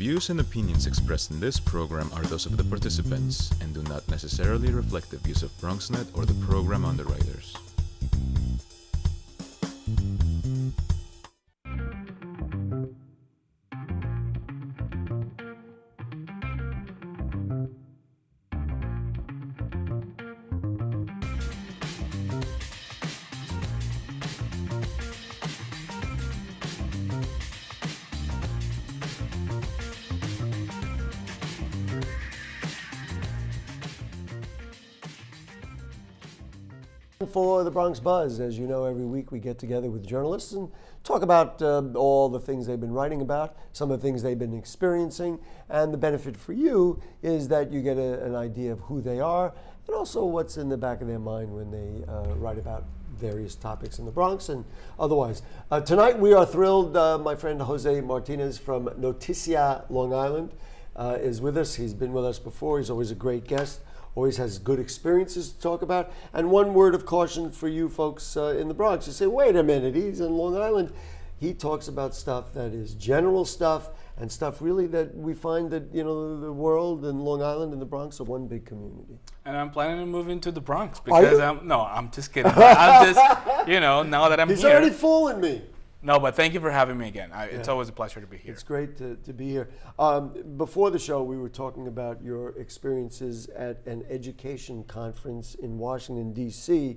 views and opinions expressed in this program are those of the participants and do not necessarily reflect the views of BronxNet or the program underwriters. For the Bronx Buzz, as you know, every week we get together with journalists and talk about all the things they've been writing about, some of the things they've been experiencing, and the benefit for you is that you get an idea of who they are and also what's in the back of their mind when they write about various topics in the Bronx and otherwise. Tonight we are thrilled. My friend Jose Martinez from Noticia, Long Island, is with us. He's been with us before. He's always a great guest. Always has good experiences to talk about. And one word of caution for you folks in the Bronx. You say, wait a minute, he's in Long Island. He talks about stuff that is general stuff and stuff really that we find that, you know, the world and Long Island and the Bronx are one big community. And I'm planning to move into the Bronx because I'm just kidding. I'm just, now that I'm He's here. He's already fooling me. No, but thank you for having me again. It's always a pleasure to be here. It's great to be here. Before the show, we were talking about your experiences at an education conference in Washington, D.C.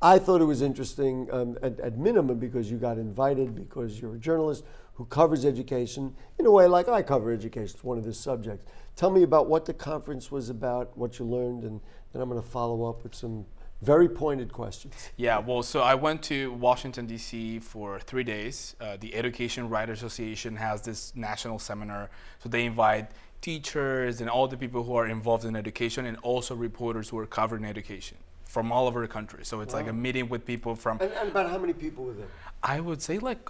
I thought it was interesting, at minimum, because you got invited because you're a journalist who covers education in a way like I cover education. It's one of the subjects. Tell me about what the conference was about, what you learned, and then I'm going to follow up with some very pointed questions. Yeah, well, so I went to Washington, D.C. for 3 days. The Education Writers Association has this national seminar. So they invite teachers and all the people who are involved in education and also reporters who are covering education from all over the country. So it's like a meeting with people from... And about how many people were there? I would say like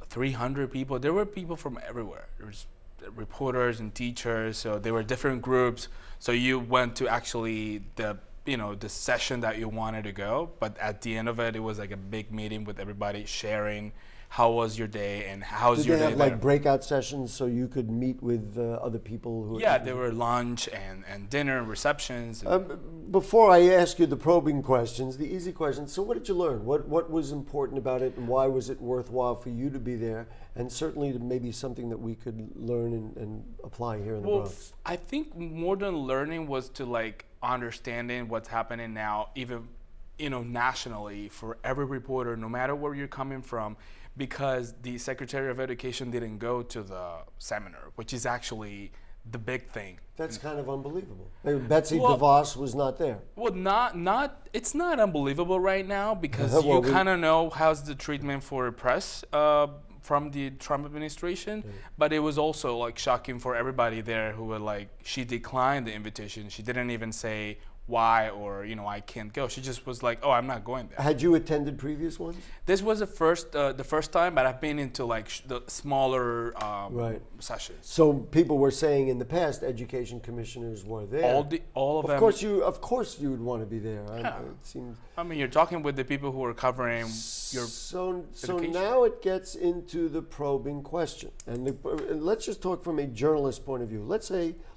300 people. There were people from everywhere. There was reporters and teachers. So there were different groups. So you went to actually the session that you wanted to go, but at the end of it, it was like a big meeting with everybody sharing how was your day and how's your day. Did they have like breakout sessions so you could meet with other people who? Yeah, there were lunch and dinner and receptions. Before I ask you the probing questions, the easy questions, so what did you learn? What was important about it and why was it worthwhile for you to be there? And certainly maybe something that we could learn and apply here in the Bronx. I think more than learning was to understanding what's happening now, even nationally for every reporter, no matter where you're coming from, because the Secretary of Education didn't go to the seminar, which is actually the big thing. That's kind of unbelievable. Betsy DeVos was not there. Well, it's not unbelievable right now because you kind of know how's the treatment for press from the Trump administration, but it was also shocking for everybody there who were she declined the invitation. She didn't even say why or I can't go. She just was like, oh, I'm not going there. Had you attended previous ones? This was the first time, but I've been into the smaller sessions. So people were saying in the past, education commissioners were there. All of them. Of course, you would want to be there. Yeah. It seems. I mean, you're talking with the people who are covering your. So now it gets into the probing question, and let's just talk from a journalist point of view.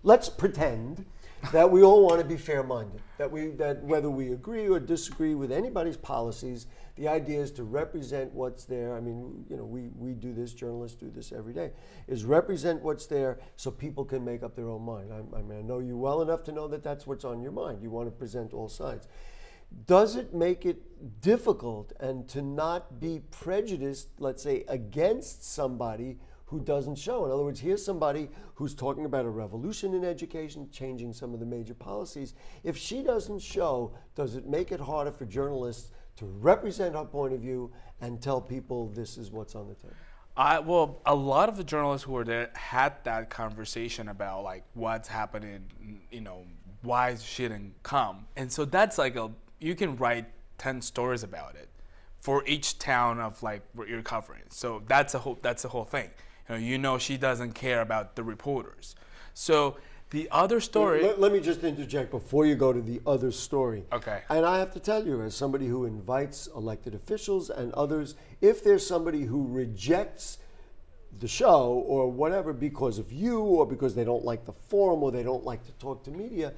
Let's pretend that we all want to be fair-minded, that whether we agree or disagree with anybody's policies, the idea is to represent what's there. I mean, we do this, journalists do this every day, is represent what's there so people can make up their own mind. I know you well enough to know that that's what's on your mind. You want to present all sides. Does it make it difficult and to not be prejudiced, let's say, against somebody who doesn't show? In other words, here's somebody who's talking about a revolution in education, changing some of the major policies. If she doesn't show, does it make it harder for journalists to represent her point of view and tell people this is what's on the table? Well, a lot of the journalists who were there had that conversation about what's happening, why she didn't come. And so that's you can write 10 stories about it for each town of where you're covering. So that's the whole thing. She doesn't care about the reporters. So the other story... Let me just interject before you go to the other story. Okay. And I have to tell you, as somebody who invites elected officials and others, if there's somebody who rejects the show or whatever because of you or because they don't like the forum or they don't like to talk to media,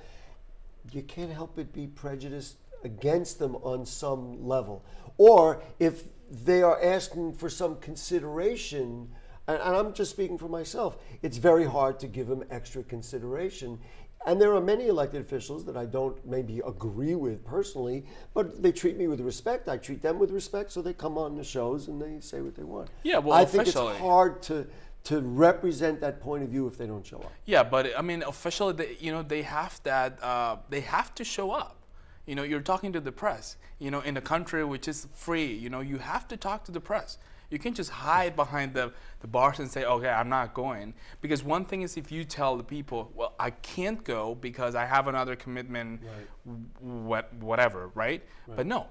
you can't help but be prejudiced against them on some level. Or if they are asking for some consideration, and I'm just speaking for myself, it's very hard to give them extra consideration. And there are many elected officials that I don't maybe agree with personally, but they treat me with respect. I treat them with respect, so they come on the shows and they say what they want. Yeah, well, I think it's officially. hard to represent that point of view if they don't show up. Yeah, but I mean, officially, they have that. They have to show up. You're talking to the press. In a country which is free, you have to talk to the press. You can't just hide behind the bars and say, okay, I'm not going. Because one thing is if you tell the people, well, I can't go because I have another commitment, whatever, right? But no,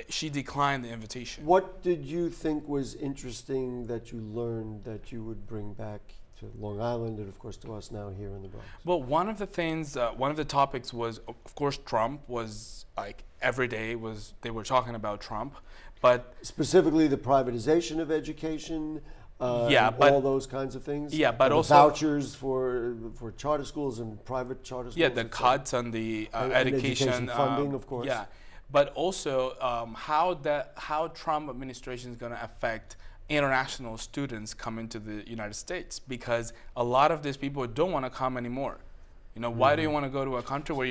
she declined the invitation. What did you think was interesting that you learned that you would bring back to Long Island and, of course, to us now here in the Bronx? Well, one of the things, one of the topics was, of course, Trump was like every day they were talking about Trump. But specifically the privatization of education, all those kinds of things. Yeah, but and also vouchers for charter schools and private charter schools. Yeah, the cuts on the education funding, of course. Yeah, but also how Trump administration is going to affect international students coming to the United States, because a lot of these people don't want to come anymore. Why do you want to go to a country where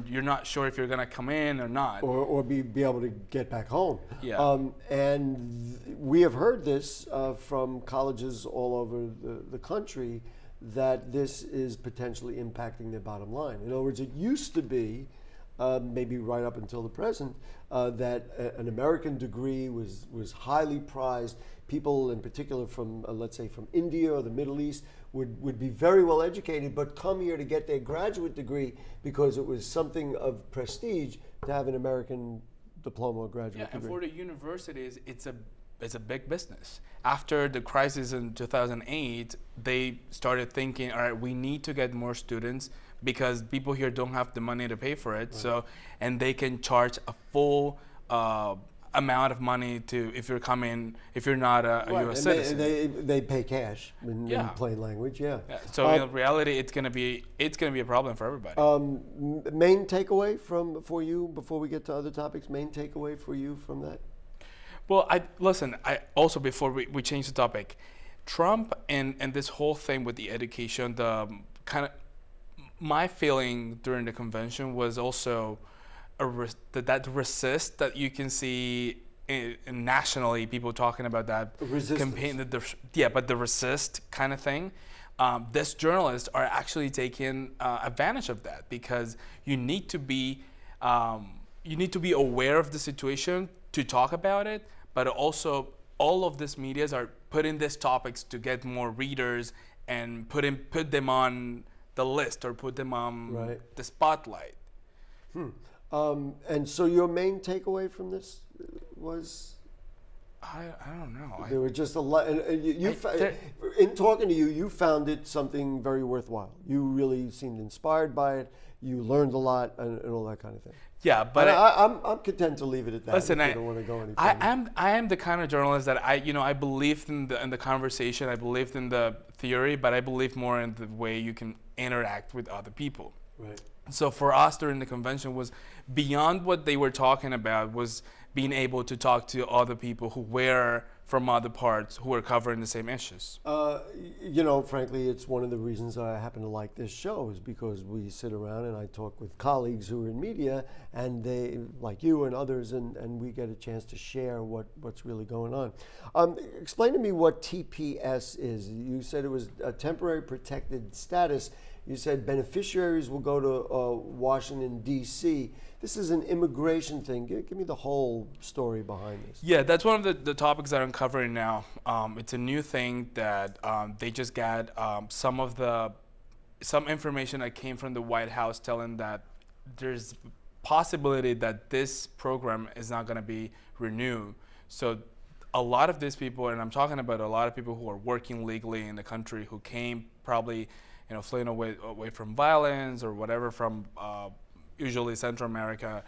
you're not sure if you're going to come in or not? Or be able to get back home. Yeah. And we have heard this from colleges all over the country, that this is potentially impacting their bottom line. In other words, it used to be, maybe right up until the present, that an American degree was highly prized. People in particular from, let's say, from India or the Middle East would be very well educated, but come here to get their graduate degree because it was something of prestige to have an American diploma or graduate degree. And for the universities, it's a big business. After the crisis in 2008, they started thinking, all right, we need to get more students because people here don't have the money to pay for it. Right. So, and they can charge a full amount of money to if you're not a U.S. citizen. They pay cash in plain language. Yeah. So in reality, it's gonna be a problem for everybody. Main takeaway for you before we get to other topics. Main takeaway for you from that. Well, I also before we change the topic, Trump and this whole thing with the education, the kind of my feeling during the convention was also that resist that you can see nationally, people talking about that campaign, but the resist kind of thing. These journalists are actually taking advantage of that, because you need to be aware of the situation to talk about it, but also all of these medias are putting these topics to get more readers and put them on the list or put them on the spotlight. And so your main takeaway from this was? I don't know. There were just a lot. In talking to you, you found it something very worthwhile. You really seemed inspired by it. You learned a lot and all that kind of thing. Yeah, but I'm content to leave it at that. Listen, I don't want to go any further. I am the kind of journalist that I believed in the conversation. I believed in the theory, but I believe more in the way you can interact with other people. Right. So for us during the convention was beyond what they were talking about, was being able to talk to other people who were from other parts, who were covering the same issues. Frankly, it's one of the reasons I happen to like this show, is because we sit around and I talk with colleagues who are in media, and they, like you and others, and we get a chance to share what's really going on. Explain to me what TPS is. You said it was a temporary protected status. You said beneficiaries will go to Washington, D.C. This is an immigration thing. Give me the whole story behind this. Yeah, that's one of the topics that I'm covering now. It's a new thing that they just got some information that came from the White House telling that there's possibility that this program is not going to be renewed. So a lot of these people, and I'm talking about a lot of people who are working legally in the country, who came probably fleeing away from violence or whatever from usually Central America,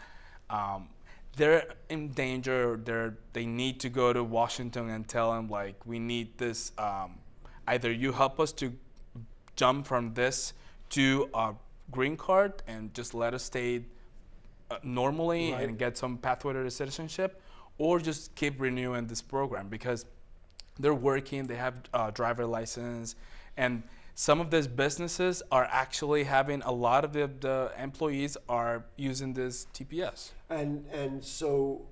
they're in danger. They need to go to Washington and tell them, like, we need this either you help us to jump from this to a green card and just let us stay normally and get some pathway to citizenship, or just keep renewing this program because they're working, they have a driver license, and some of these businesses are actually having a lot of the employees are using this TPS. And so,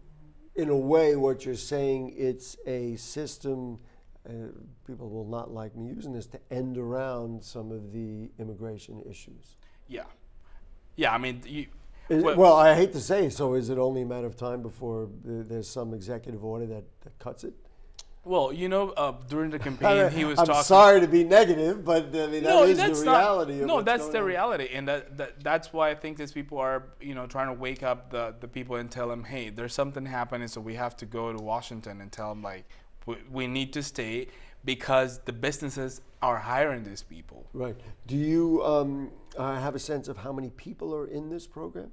in a way, what you're saying, it's a system, people will not like me using this, to end around some of the immigration issues. Yeah. Yeah, I mean, well, I hate to say, so is it only a matter of time before there's some executive order that cuts it? Well, during the campaign, he was I'm talking. I'm sorry to be negative, but I mean, that is the reality. That's the reality, and that's why I think these people are, trying to wake up the people and tell them, hey, there's something happening, so we have to go to Washington and tell them like, we need to stay because the businesses are hiring these people. Right. Do you have a sense of how many people are in this program?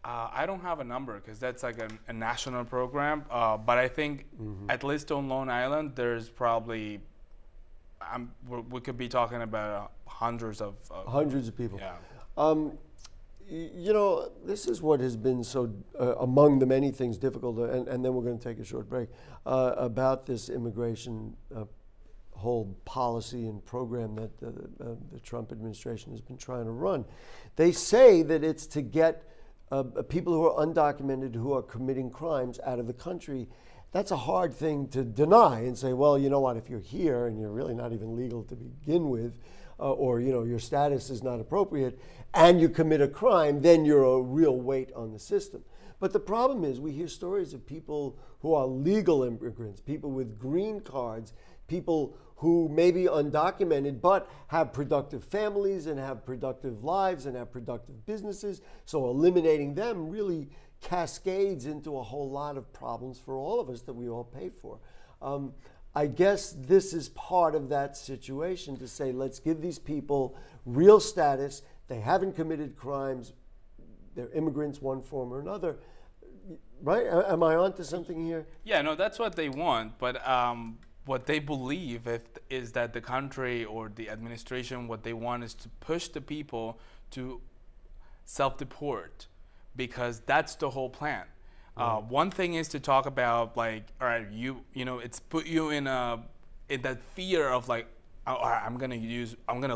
I don't have a number because that's like a national program, but I think at least on Long Island, there's probably, we could be talking about hundreds of people. Yeah. This is what has been so, among the many things difficult, and then we're going to take a short break, about this immigration whole policy and program that the Trump administration has been trying to run. They say that it's to get people who are undocumented, who are committing crimes out of the country. That's a hard thing to deny and say, well, you know what, if you're here and you're really not even legal to begin with, or your status is not appropriate, and you commit a crime, then you're a real weight on the system. But the problem is we hear stories of people who are legal immigrants, people with green cards, people who may be undocumented but have productive families and have productive lives and have productive businesses. So eliminating them really cascades into a whole lot of problems for all of us that we all pay for. I guess this is part of that situation, to say, let's give these people real status. They haven't committed crimes. They're immigrants, one form or another. Right? Am I onto something here? Yeah, no, that's what they want. But what they believe is that the country or the administration, what they want is to push the people to self-deport, because that's the whole plan. One thing is to talk about like, all right, it's put you in that fear of like, oh, all right, I'm gonna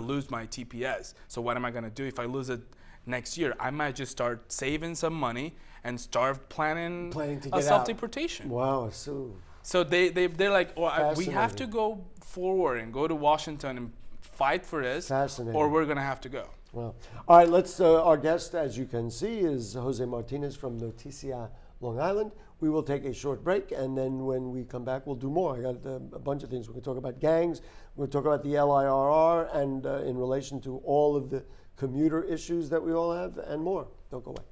lose my TPS. So what am I gonna do if I lose it next year? I might just start saving some money and start planning to a get self-deportation. Wow, So they're like, oh, we have to go forward and go to Washington and fight for this, or we're gonna have to go. Well, all right. Let's. Our guest, as you can see, is Jose Martinez from Noticia, Long Island. We will take a short break, and then when we come back, we'll do more. I got a bunch of things. We're going to talk about gangs. We're going to talk about the LIRR, and in relation to all of the commuter issues that we all have, and more. Don't go away.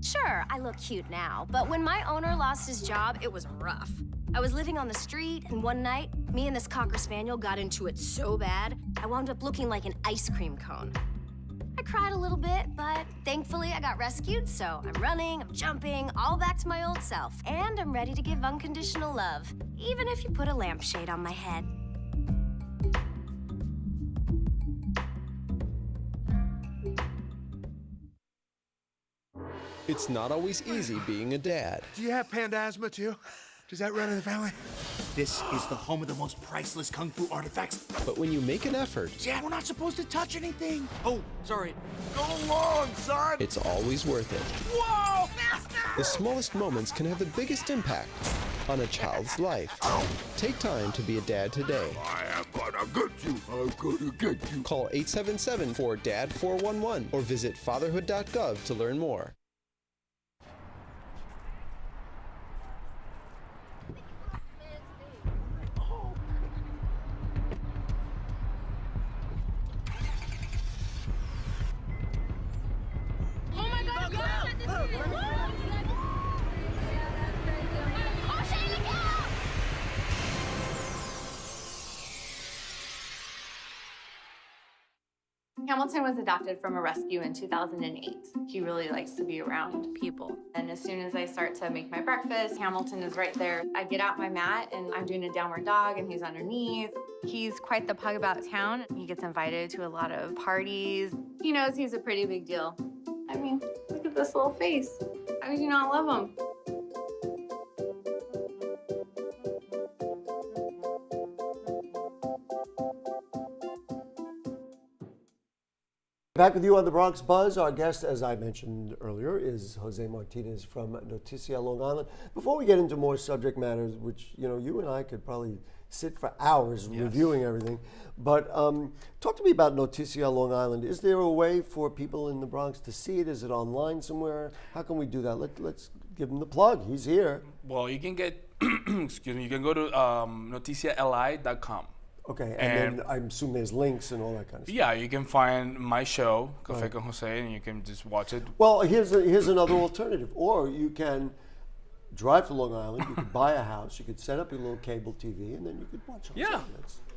Sure, I look cute now, but when my owner lost his job, it was rough. I was living on the street, and one night, me and this Cocker Spaniel got into it so bad, I wound up looking like an ice cream cone. I cried a little bit, but thankfully I got rescued, so I'm running, I'm jumping, all back to my old self, and I'm ready to give unconditional love, even if you put a lampshade on my head. It's not always easy being a dad. Do you have panda asthma too? Does that run in the family? This is the home of the most priceless kung fu artifacts. But when you make an effort, Dad, we're not supposed to touch anything. Oh, sorry. Go along, son. it's always worth it. Whoa, master! The smallest moments can have the biggest impact on a child's life. Take time to be a dad today. I am gonna get you. I'm gonna get you. Call 877-4DAD-411 or visit fatherhood.gov to learn more. Hamilton was adopted from a rescue in 2008. He really likes to be around people. And as soon as I start to make my breakfast, Hamilton is right there. I get out my mat and I'm doing a downward dog and he's underneath. He's quite the pug about town. He gets invited to a lot of parties. He knows he's a pretty big deal. I mean, look at this little face. How could you not love him? Back with you on the Bronx Buzz. Our guest, as I mentioned earlier, is Jose Martinez from Noticia Long Island. Before we get into more subject matters, which you and I could probably sit for hours reviewing everything, but talk to me about Noticia Long Island. Is there a way for people in the Bronx to see it? Is it online somewhere? How can we do that? Let's give him the plug. He's here. Well, you can get, excuse me, you can go to noticiali.com. Okay, and then I assume there's links and all that kind of stuff. Yeah, you can find my show, Café con Jose, and you can just watch it. Well, here's another alternative. Or you can drive to Long Island, you could buy a house, you could set up your little cable TV, and then you could watch all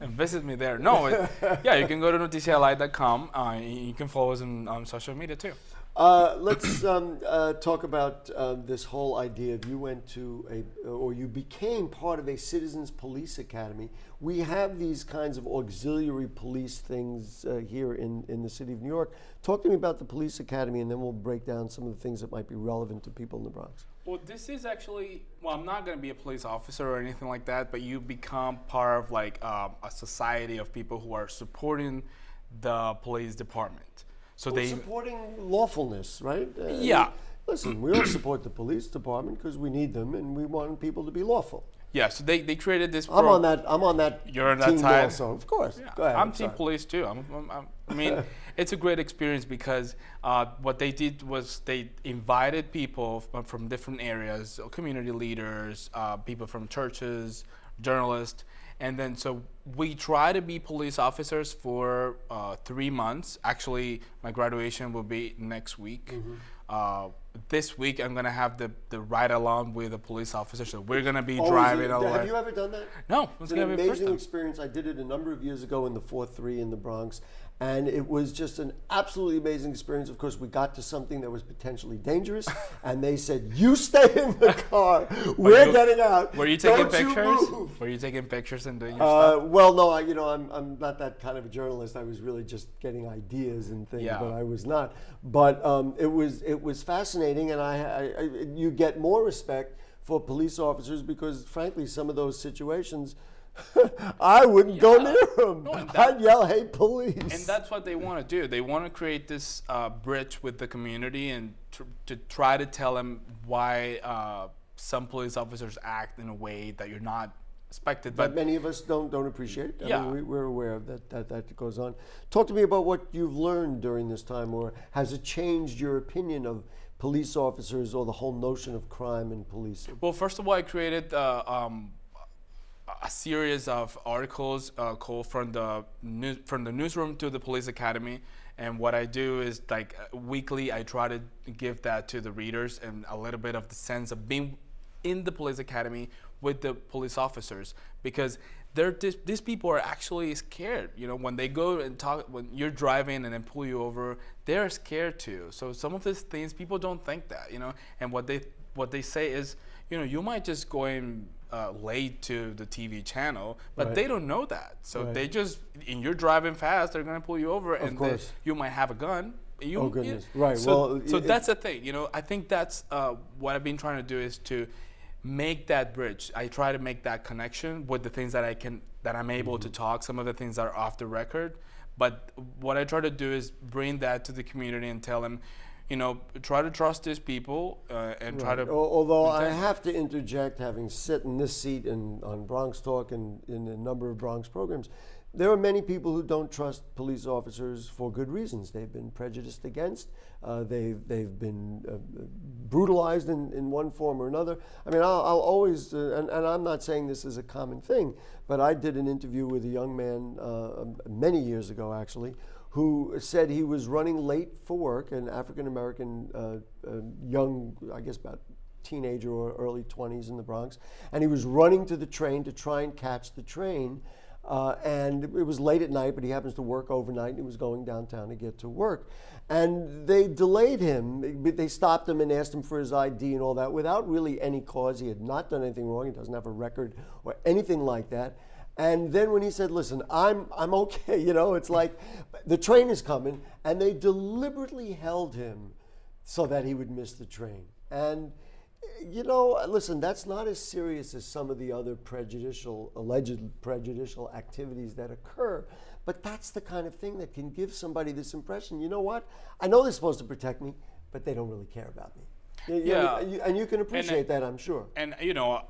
and visit me there. No, you can go to noticiali.com. You can follow us on social media too. Let's talk about this whole idea of you went to you became part of a Citizens Police Academy. We have these kinds of auxiliary police things here in the city of New York. Talk to me about the Police Academy, and then we'll break down some of the things that might be relevant to people in the Bronx. Well, this is actually, I'm not going to be a police officer or anything like that, but you become part of like a society of people who are supporting the police department. So We're supporting lawfulness, right? Yeah. Listen, we all support the police department because we need them and we want people to be lawful. Yeah, so they created this. I'm on that. You're on that team side also, of course. Yeah. Go ahead. I'm team police too. I mean, it's a great experience because what they did was they invited people from different areas, community leaders, people from churches, journalists, and then so we try to be police officers for 3 months. Actually, my graduation will be next week. This week, I'm gonna have the ride along with a police officer. So we're gonna be driving along. Have you ever done that? No, it's an amazing experience. I did it a number of years ago in the 4-3 in the Bronx, and it was just an absolutely amazing experience. Of course, we got to something that was potentially dangerous, and they said, "You stay in the car. We're getting out." Were you taking Don't pictures? You move. Were you taking pictures and doing your stuff? Well, no. I'm not that kind of a journalist. I was really just getting ideas and things, but I was not. But it was fascinating, and you get more respect for police officers because, frankly, some of those situations. I wouldn't go near them. No, I'd yell, "Hey, police!" And that's what they want to do. They want to create this bridge with the community and to try to tell them why some police officers act in a way that you're not expected. But many of us don't appreciate it. Yeah. I mean, we're aware of that goes on. Talk to me about what you've learned during this time, or has it changed your opinion of police officers or the whole notion of crime and policing? Well, first of all, I created a series of articles called from the newsroom to the police academy, and what I do is like weekly I try to give that to the readers and a little bit of the sense of being in the police academy with the police officers, because these people are actually scared. When they go and talk, when you're driving and then pull you over, they're scared too. So some of these things people don't think that, and what they say is, you might just go in late to the TV channel, but they don't know that. So they just, and you're driving fast, they're gonna pull you over, and then you might have a gun. Oh goodness! Right. So that's the thing. I think that's what I've been trying to do is to make that bridge. I try to make that connection with the things that I'm able to talk. Some of the things that are off the record, but what I try to do is bring that to the community and tell them, try to trust these people and try to. Although I have to interject, having sit in this seat on Bronx Talk and in a number of Bronx programs, there are many people who don't trust police officers for good reasons. They've been prejudiced against. They've been brutalized in one form or another. I mean, I'll always, and I'm not saying this is a common thing, but I did an interview with a young man many years ago, actually, who said he was running late for work, an African-American young, I guess about teenager or early 20s in the Bronx, and he was running to the train to try and catch the train. and it was late at night, but he happens to work overnight, and he was going downtown to get to work. And they delayed him. They stopped him and asked him for his ID and all that without really any cause. He had not done anything wrong. He doesn't have a record or anything like that. And then when he said, listen, I'm okay, it's like the train is coming, and they deliberately held him so that he would miss the train. And, listen, that's not as serious as some of the other alleged prejudicial activities that occur. But that's the kind of thing that can give somebody this impression, you know what? I know they're supposed to protect me, but they don't really care about me. And you can appreciate that, I'm sure. And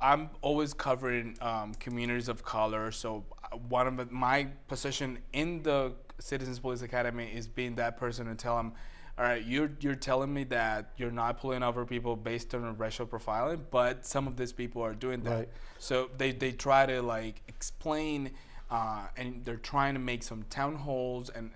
I'm always covering communities of color. So one of my position in the Citizens Police Academy is being that person to tell them, all right, you're telling me that you're not pulling over people based on racial profiling, but some of these people are doing that. Right. So they try to explain, and they're trying to make some town halls and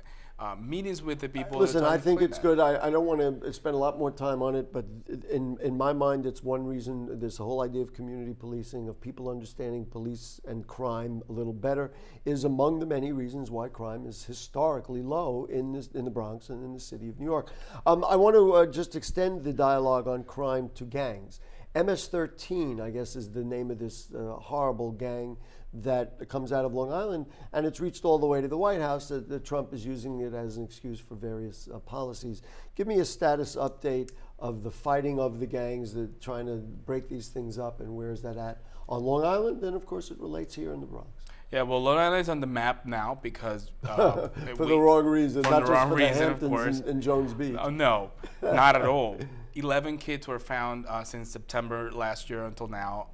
meetings with the people. Listen, I think it's good. I don't want to spend a lot more time on it, but in my mind, it's one reason. There's the whole idea of community policing, of people understanding police and crime a little better, is among the many reasons why crime is historically low in the Bronx and in the city of New York. I want to just extend the dialogue on crime to gangs. MS-13, I guess, is the name of this horrible gang that comes out of Long Island, and it's reached all the way to the White House. That Trump is using it as an excuse for various policies. Give me a status update of the fighting of the gangs that trying to break these things up, and where is that at on Long Island? Then, of course, it relates here in the Bronx. Yeah, well, Long Island is on the map now because for the wrong reason, not just for the of course. Hamptons and Jones Beach. Oh, no, not at all. 11 kids were found since September last year until now,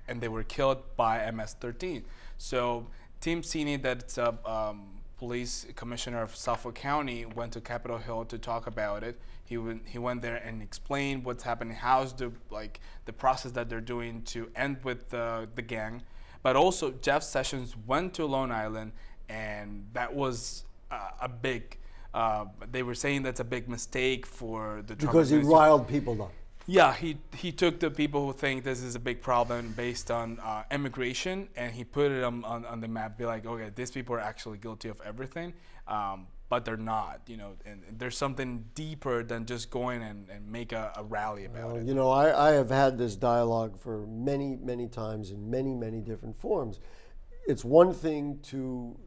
and they were killed by MS-13. So Tim Sini, that's a police commissioner of Suffolk County, went to Capitol Hill to talk about it. He went there and explained what's happening, how's the process that they're doing to end with the gang. But also Jeff Sessions went to Long Island, and that was a big. They were saying that's a big mistake for the Trump because he riled people up. Yeah, he took the people who think this is a big problem based on immigration, and he put it on the map, be like, okay, these people are actually guilty of everything, but they're not, and there's something deeper than just going and make a rally about it. I have had this dialogue for many, many times in many, many different forms. It's one thing to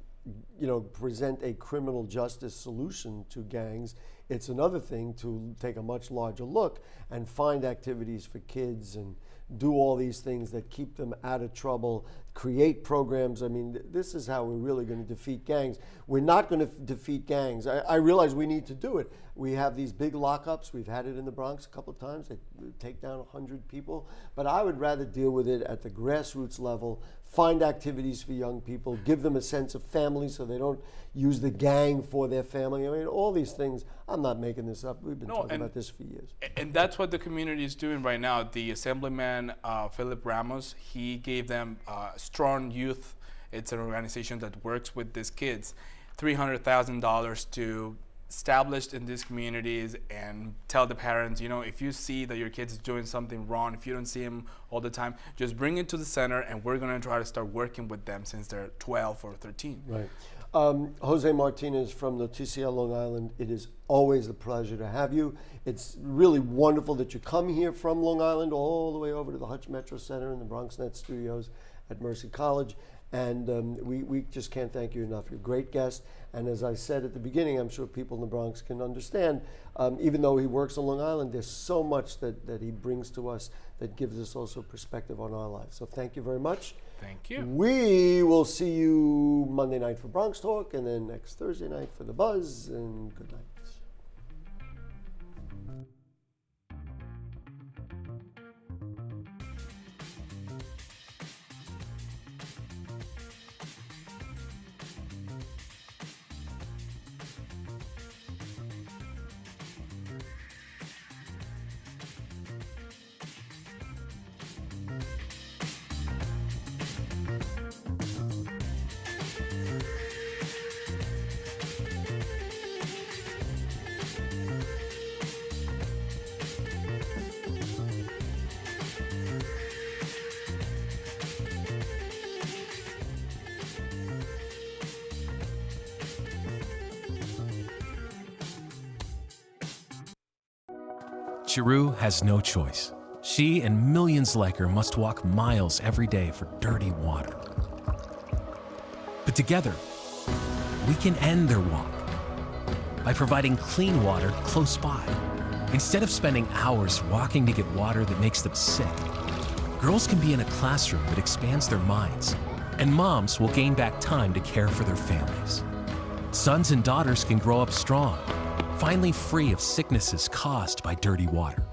present a criminal justice solution to gangs. It's another thing to take a much larger look and find activities for kids and do all these things that keep them out of trouble, create programs. I mean, this is how we're really going to defeat gangs. We're not going to defeat gangs. I realize we need to do it. We have these big lockups. We've had it in the Bronx a couple of times. They take down 100 people. But I would rather deal with it at the grassroots level, find activities for young people, give them a sense of family so they don't use the gang for their family. I mean, all these things. I'm not making this up. We've been talking about this for years. And that's what the community is doing right now. The Assemblyman, Philip Ramos, he gave them Strong Youth. It's an organization that works with these kids, $300,000 to establish in these communities and tell the parents, if you see that your kid is doing something wrong, if you don't see him all the time, just bring it to the center, and we're going to try to start working with them since they're 12 or 13. Right. Jose Martinez from the TCL Long Island, it is always a pleasure to have you. It's really wonderful that you come here from Long Island all the way over to the Hutch Metro Center and the BronxNet studios at Mercy College. And we just can't thank you enough. You're a great guest. And as I said at the beginning, I'm sure people in the Bronx can understand, even though he works on Long Island, there's so much that he brings to us that gives us also perspective on our lives. So thank you very much. Thank you. We will see you Monday night for Bronx Talk, and then next Thursday night for The Buzz, and good night. Shiru has no choice. She and millions like her must walk miles every day for dirty water. But together, we can end their walk by providing clean water close by. Instead of spending hours walking to get water that makes them sick, girls can be in a classroom that expands their minds, and moms will gain back time to care for their families. Sons and daughters can grow up strong, finally free of sicknesses caused by dirty water.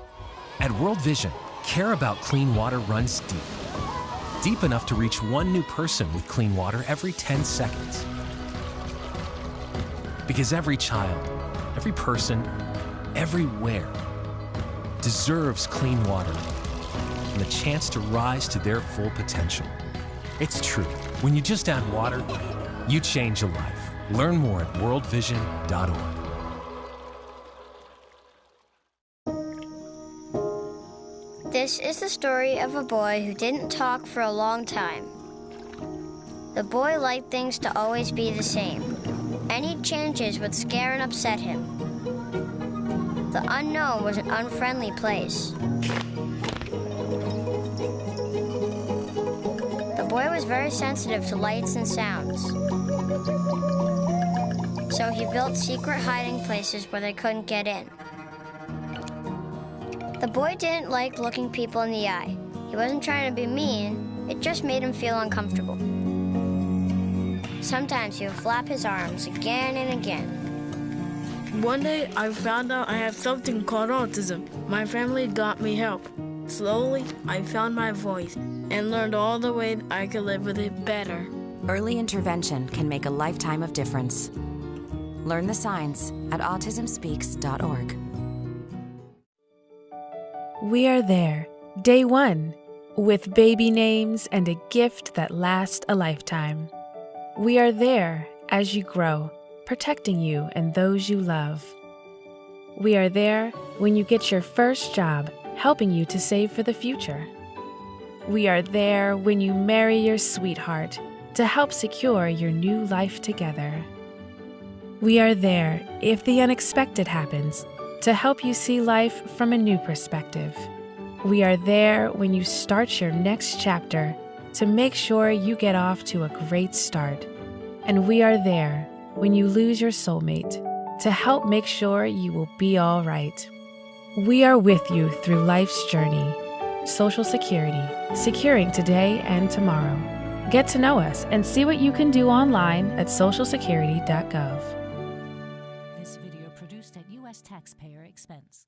At World Vision, care about clean water runs deep enough to reach one new person with clean water every 10 seconds. Because every child, every person, everywhere deserves clean water and the chance to rise to their full potential. It's true. When you just add water, you change a life. Learn more at worldvision.org. This is the story of a boy who didn't talk for a long time. The boy liked things to always be the same. Any changes would scare and upset him. The unknown was an unfriendly place. The boy was very sensitive to lights and sounds. So he built secret hiding places where they couldn't get in. The boy didn't like looking people in the eye. He wasn't trying to be mean, it just made him feel uncomfortable. Sometimes he would flap his arms again and again. One day, I found out I have something called autism. My family got me help. Slowly, I found my voice and learned all the ways I could live with it better. Early intervention can make a lifetime of difference. Learn the signs at autismspeaks.org. We are there, day one, with baby names and a gift that lasts a lifetime. We are there as you grow, protecting you and those you love. We are there when you get your first job, helping you to save for the future. We are there when you marry your sweetheart to help secure your new life together. We are there if the unexpected happens, to help you see life from a new perspective. We are there when you start your next chapter to make sure you get off to a great start. And we are there when you lose your soulmate to help make sure you will be all right. We are with you through life's journey. Social Security, securing today and tomorrow. Get to know us and see what you can do online at socialsecurity.gov. This video produced at U.S. taxpayer expense.